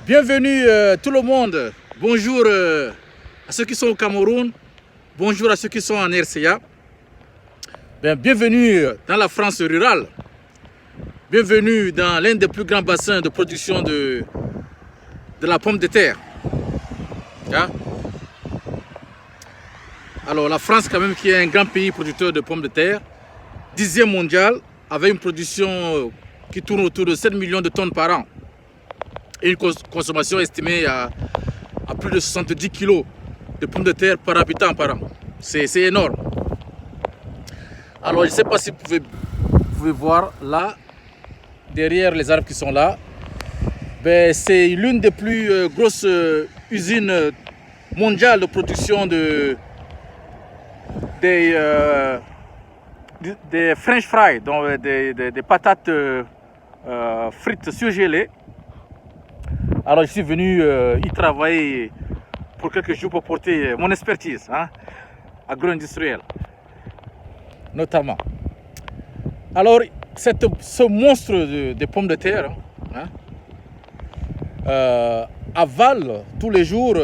Bienvenue tout le monde. Bonjour à ceux qui sont au Cameroun. Bonjour à ceux qui sont en RCA. Bienvenue dans la France rurale. Bienvenue dans l'un des plus grands bassins de production de la pomme de terre. Hein? Alors la France quand même qui est un grand pays producteur de pommes de terre, 10e mondial, avec une production qui tourne autour de 7 millions de tonnes par an. Et une consommation estimée à plus de 70 kg de pommes de terre par habitant par an. C'est énorme. Alors je ne sais pas si vous pouvez voir là, derrière les arbres qui sont là, c'est l'une des plus grosses usines mondiales de production des French fries, donc des patates frites surgelées. Alors je suis venu y travailler pour quelques jours pour porter mon expertise agro-industrielle, notamment. Alors ce monstre de pommes de terre avale tous les jours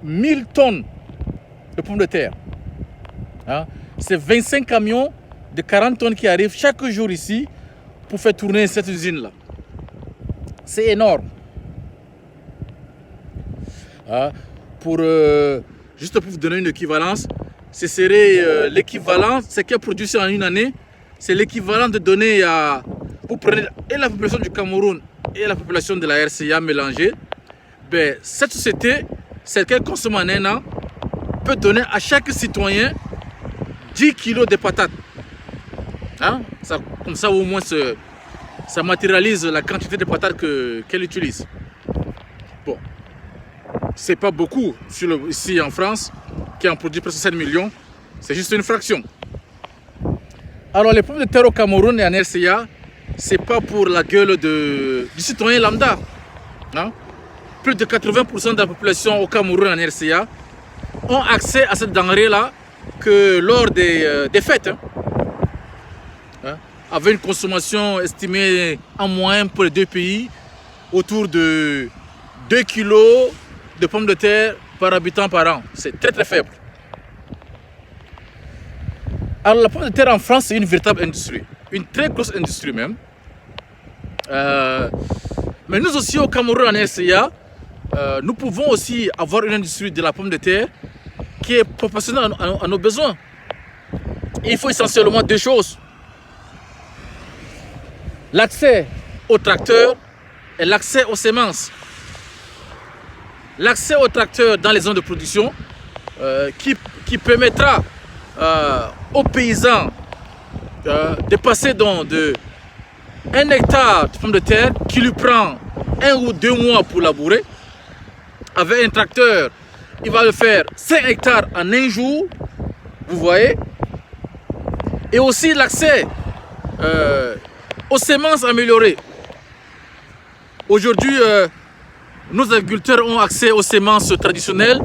1000 tonnes de pommes de terre. C'est 25 camions de 40 tonnes qui arrivent chaque jour ici pour faire tourner cette usine-là. C'est énorme. Juste pour vous donner une équivalence, ce serait l'équivalent, ce qui est produit en une année, c'est l'équivalent de donner à... Vous prenez et la population du Cameroun et la population de la RCA mélangée, cette société, celle qu'elle consomme en un an, peut donner à chaque citoyen 10 kg de patates. Comme ça au moins ça matérialise la quantité de patates qu'elle utilise. Bon, c'est pas beaucoup ici en France, qui en produit presque 7 millions, c'est juste une fraction. Alors les pommes de terre au Cameroun et en RCA, c'est pas pour la gueule du citoyen lambda. Plus de 80% de la population au Cameroun et en RCA ont accès à cette denrée-là que lors des fêtes. Avec une consommation estimée en moyenne pour les deux pays autour de 2 kg de pommes de terre par habitant par an. C'est très très faible. Alors la pomme de terre en France, c'est une véritable industrie, une très grosse industrie même. Mais nous aussi au Cameroun en RCA, nous pouvons aussi avoir une industrie de la pomme de terre qui est proportionnelle à nos besoins. Et il faut essentiellement deux choses. L'accès aux tracteurs et l'accès aux semences. L'accès aux tracteurs dans les zones de production qui permettra aux paysans de passer de 1 hectare de pommes de terre qui lui prend 1 ou 2 mois pour labourer. Avec un tracteur, il va le faire 5 hectares en 1 jour, vous voyez. Et aussi l'accès aux semences améliorées. Aujourd'hui, nos agriculteurs ont accès aux semences traditionnelles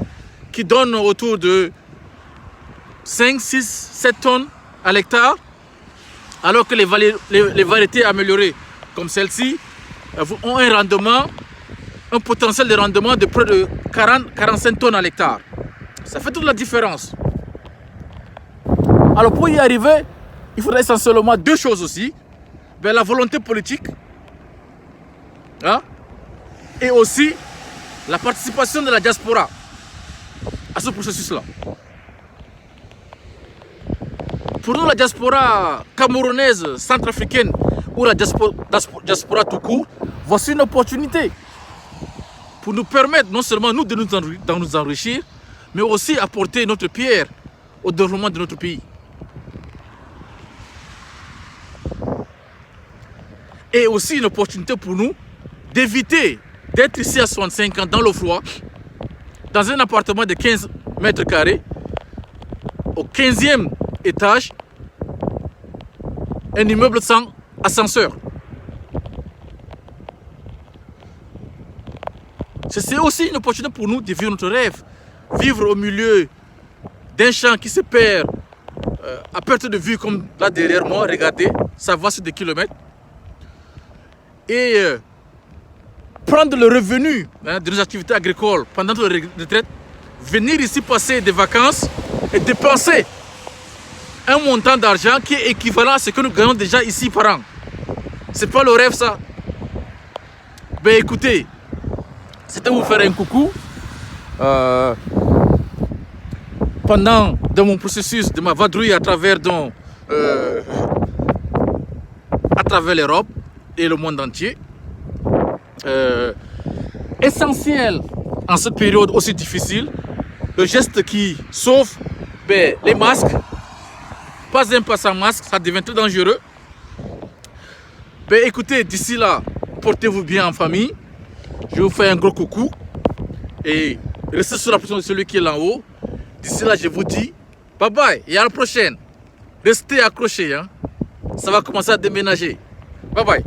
qui donnent autour de 5, 6, 7 tonnes à l'hectare, alors que les variétés améliorées comme celle-ci ont un potentiel de rendement de près de 40-45 tonnes à l'hectare. Ça fait toute la différence. Alors pour y arriver, il faudrait essentiellement deux choses aussi. La volonté politique et aussi la participation de la diaspora à ce processus-là. Pour nous, la diaspora camerounaise, centrafricaine ou la diaspora tout court, voici une opportunité pour nous permettre non seulement nous de nous enrichir, mais aussi apporter notre pierre au développement de notre pays. Et aussi une opportunité pour nous d'éviter d'être ici à 65 ans dans le froid, dans un appartement de 15 mètres carrés, au 15e étage, un immeuble sans ascenseur. C'est aussi une opportunité pour nous de vivre notre rêve, vivre au milieu d'un champ qui se perd à perte de vue comme là derrière moi, regardez, ça va sur des kilomètres. Et prendre le revenu de nos activités agricoles pendant notre retraite, venir ici passer des vacances et dépenser un montant d'argent qui est équivalent à ce que nous gagnons déjà ici par an. C'est pas le rêve ça? Ben écoutez, c'était vous faire un coucou. Pendant dans mon processus de ma vadrouille à travers l'Europe et le monde entier. Essentiel en cette période aussi difficile, le geste qui sauve, ben, les masques. Pas un pas sans masque, ça devient très dangereux. Ben écoutez, d'ici là, portez-vous bien en famille. Je vous fais un gros coucou. Et restez sur la position de celui qui est là en haut. D'ici là, je vous dis bye bye et à la prochaine. Restez accrochés, hein. Ça va commencer à déménager. Bye bye.